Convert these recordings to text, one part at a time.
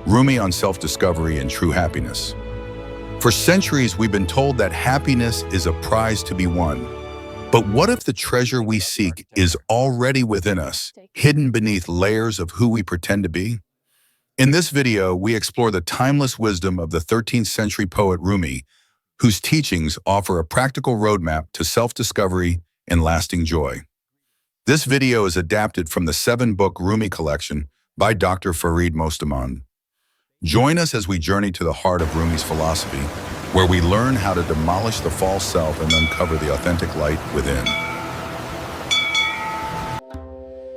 Rumi on self-discovery and true happiness. For centuries, we've been told that happiness is a prize to be won. But what if the treasure we seek is already within us, hidden beneath layers of who we pretend to be? In this video, we explore the timeless wisdom of the 13th century poet Rumi, whose teachings offer a practical roadmap to self-discovery and lasting joy. This video is adapted from the 7-book Rumi collection by Dr. Farid Mostamand. Join us as we journey to the heart of Rumi's philosophy, where we learn how to demolish the false self and uncover the authentic light within.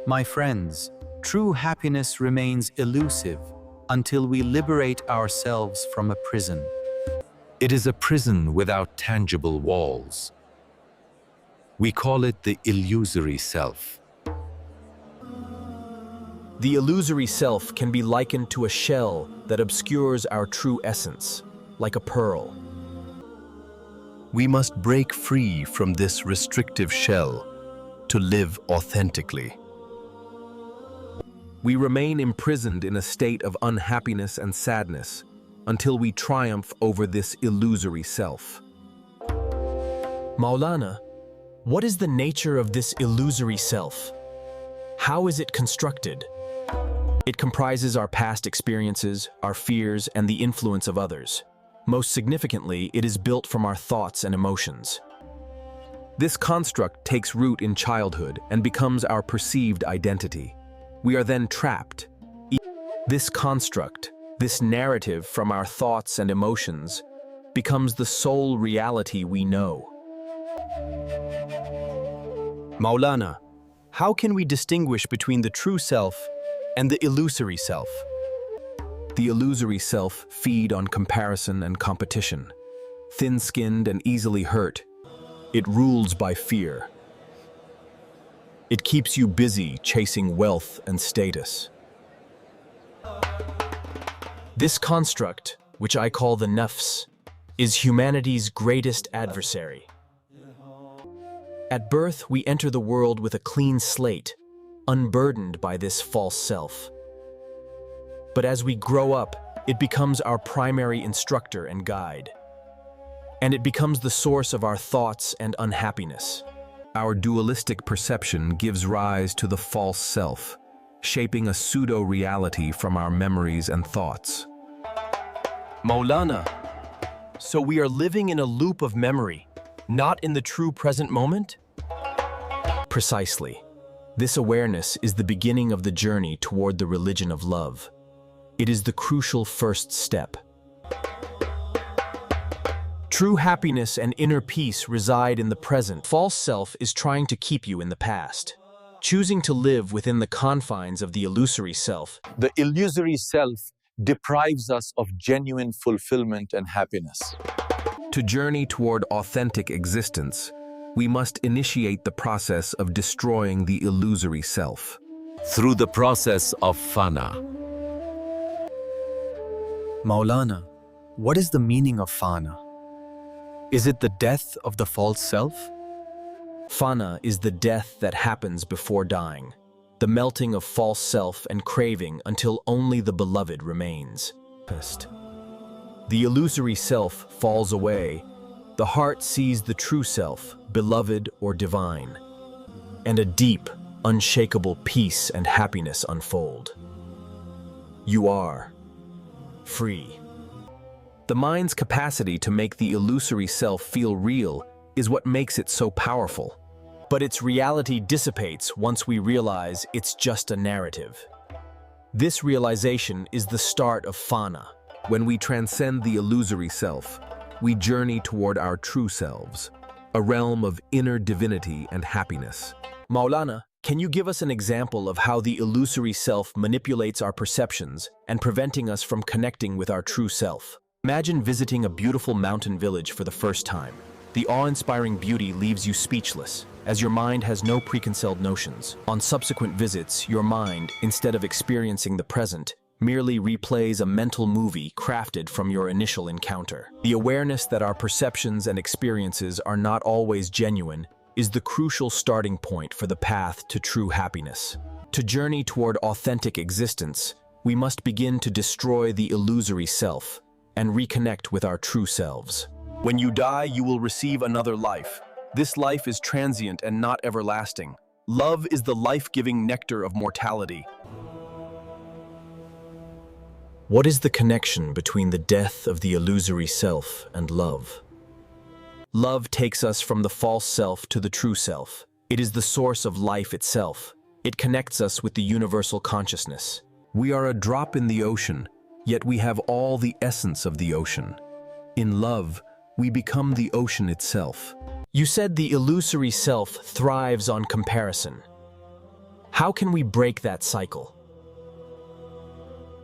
My friends, true happiness remains elusive until we liberate ourselves from a prison. It is a prison without tangible walls. We call it the illusory self. The illusory self can be likened to a shell that obscures our true essence, like a pearl. We must break free from this restrictive shell to live authentically. We remain imprisoned in a state of unhappiness and sadness until we triumph over this illusory self. Maulana, what is the nature of this illusory self? How is it constructed? It comprises our past experiences, our fears, and the influence of others. Most significantly, it is built from our thoughts and emotions. This construct takes root in childhood and becomes our perceived identity. We are then trapped. This construct, this narrative from our thoughts and emotions, becomes the sole reality we know. Maulana, how can we distinguish between the true self and the illusory self? The illusory self feeds on comparison and competition. Thin-skinned and easily hurt, it rules by fear. It keeps you busy chasing wealth and status. This construct, which I call the nafs, is humanity's greatest adversary. At birth, we enter the world with a clean slate, unburdened by this false self. But as we grow up, it becomes our primary instructor and guide. And it becomes the source of our thoughts and unhappiness. Our dualistic perception gives rise to the false self, shaping a pseudo-reality from our memories and thoughts. Maulana, so we are living in a loop of memory, not in the true present moment? Precisely. This awareness is the beginning of the journey toward the religion of love. It is the crucial first step. True happiness and inner peace reside in the present. False self is trying to keep you in the past. Choosing to live within the confines of the illusory self. The illusory self deprives us of genuine fulfillment and happiness. To journey toward authentic existence, we must initiate the process of destroying the illusory self. Through the process of Fana. Maulana, what is the meaning of Fana? Is it the death of the false self? Fana is the death that happens before dying, the melting of false self and craving until only the beloved remains. The illusory self falls away. The heart sees the true self, beloved or divine, and a deep, unshakable peace and happiness unfold. You are free. The mind's capacity to make the illusory self feel real is what makes it so powerful. But its reality dissipates once we realize it's just a narrative. This realization is the start of Fana. When we transcend the illusory self, we journey toward our true selves, a realm of inner divinity and happiness. Maulana, can you give us an example of how the illusory self manipulates our perceptions and preventing us from connecting with our true self? Imagine visiting a beautiful mountain village for the first time. The awe-inspiring beauty leaves you speechless, as your mind has no preconceived notions. On subsequent visits, your mind, instead of experiencing the present, merely replays a mental movie crafted from your initial encounter. The awareness that our perceptions and experiences are not always genuine is the crucial starting point for the path to true happiness. To journey toward authentic existence, we must begin to destroy the illusory self and reconnect with our true selves. When you die, you will receive another life. This life is transient and not everlasting. Love is the life-giving nectar of mortality. What is the connection between the death of the illusory self and love? Love takes us from the false self to the true self. It is the source of life itself. It connects us with the universal consciousness. We are a drop in the ocean, yet we have all the essence of the ocean. In love, we become the ocean itself. You said the illusory self thrives on comparison. How can we break that cycle?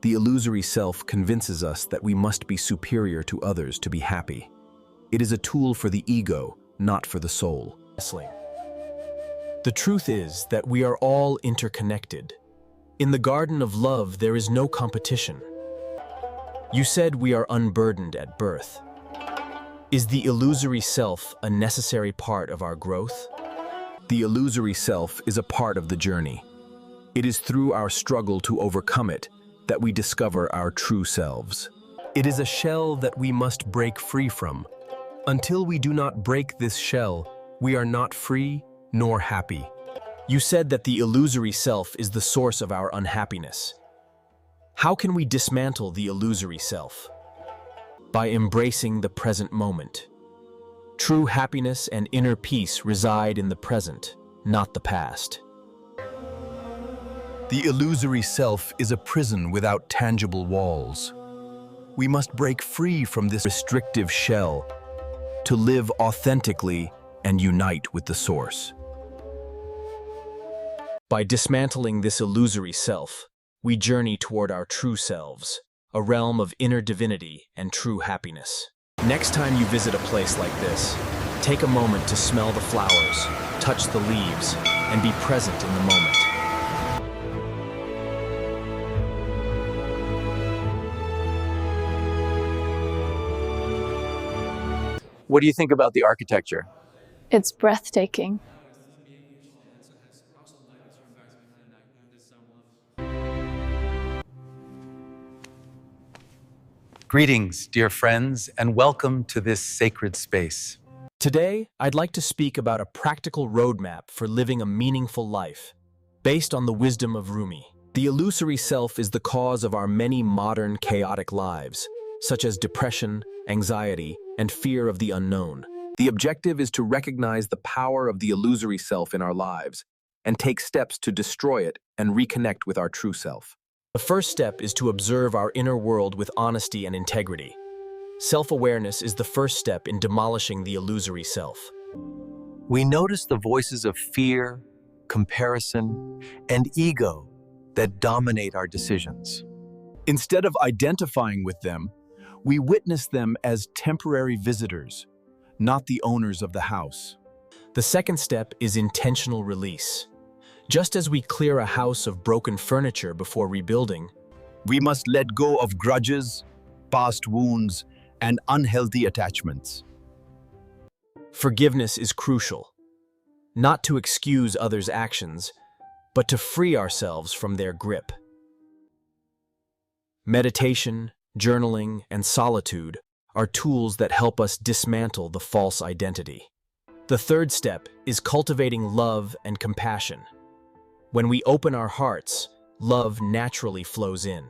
The illusory self convinces us that we must be superior to others to be happy. It is a tool for the ego, not for the soul. The truth is that we are all interconnected. In the garden of love, there is no competition. You said we are unburdened at birth. Is the illusory self a necessary part of our growth? The illusory self is a part of the journey. It is through our struggle to overcome it that we discover our true selves. It is a shell that we must break free from. Until we do not break this shell, we are not free nor happy. You said that the illusory self is the source of our unhappiness. How can we dismantle the illusory self? By embracing the present moment. True happiness and inner peace reside in the present, not the past. The illusory self is a prison without tangible walls. We must break free from this restrictive shell to live authentically and unite with the source. By dismantling this illusory self, we journey toward our true selves, a realm of inner divinity and true happiness. Next time you visit a place like this, take a moment to smell the flowers, touch the leaves, and be present in the moment. What do you think about the architecture? It's breathtaking. Greetings, dear friends, and welcome to this sacred space. Today, I'd like to speak about a practical roadmap for living a meaningful life, based on the wisdom of Rumi. The illusory self is the cause of our many modern chaotic lives, such as depression, anxiety, and fear of the unknown. The objective is to recognize the power of the illusory self in our lives and take steps to destroy it and reconnect with our true self. The first step is to observe our inner world with honesty and integrity. Self-awareness is the first step in demolishing the illusory self. We notice the voices of fear, comparison, and ego that dominate our decisions. Instead of identifying with them, we witness them as temporary visitors, not the owners of the house. The second step is intentional release. Just as we clear a house of broken furniture before rebuilding, We must let go of grudges, past wounds, and unhealthy attachments. forgiveness is crucial. Not to excuse others' actions, but to free ourselves from their grip. Meditation, journaling, and solitude are tools that help us dismantle the false identity. The third step is cultivating love and compassion. When we open our hearts, love naturally flows in.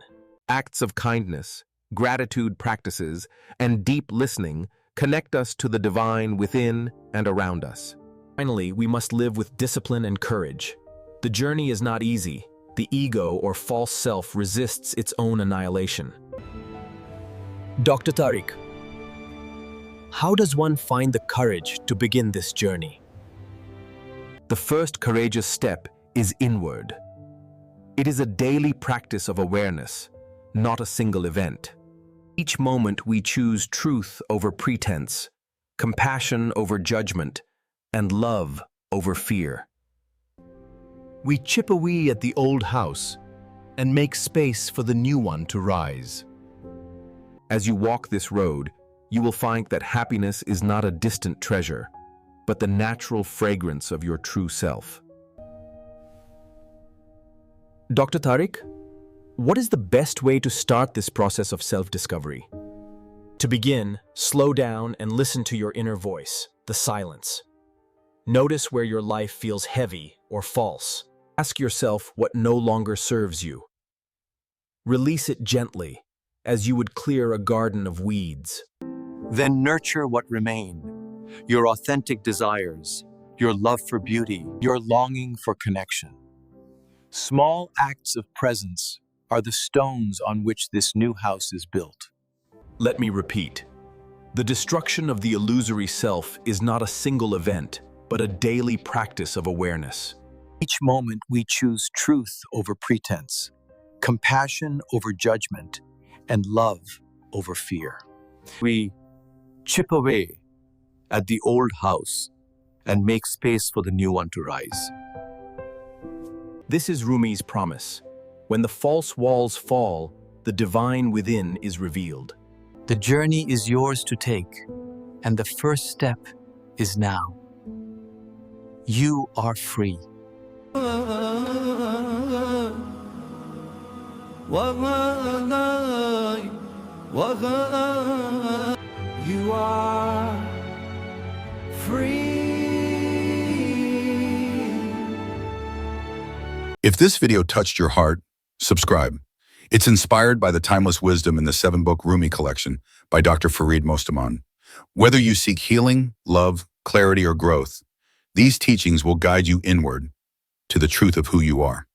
Acts of kindness, gratitude practices, and deep listening connect us to the divine within and around us. Finally, we must live with discipline and courage. The journey is not easy. The ego or false self resists its own annihilation. Dr. Tariq, how does one find the courage to begin this journey? The first courageous step is inward. It is a daily practice of awareness, not a single event. Each moment we choose truth over pretense, compassion over judgment, and love over fear. We chip away at the old house and make space for the new one to rise. As you walk this road, you will find that happiness is not a distant treasure, but the natural fragrance of your true self. Dr. Tariq, What is the best way to start this process of self-discovery? To begin, slow down and listen to your inner voice, the silence. Notice where your life feels heavy or false. Ask yourself what no longer serves you. Release it gently, as you would clear a garden of weeds. Then nurture what remain, your authentic desires, your love for beauty, your longing for connection. Small acts of presence are the stones on which this new house is built. Let me repeat. The destruction of the illusory self is not a single event, but a daily practice of awareness. Each moment we choose truth over pretense, compassion over judgment, and love over fear. We chip away at the old house and make space for the new one to rise. This is Rumi's promise. When the false walls fall, the divine within is revealed. The journey is yours to take, and the first step is now. You are free. You are free. If this video touched your heart, subscribe. It's inspired by the timeless wisdom in the 7-book Rumi collection by Dr. Farid Mostamand. Whether you seek healing, love, clarity, or growth, these teachings will guide you inward to the truth of who you are.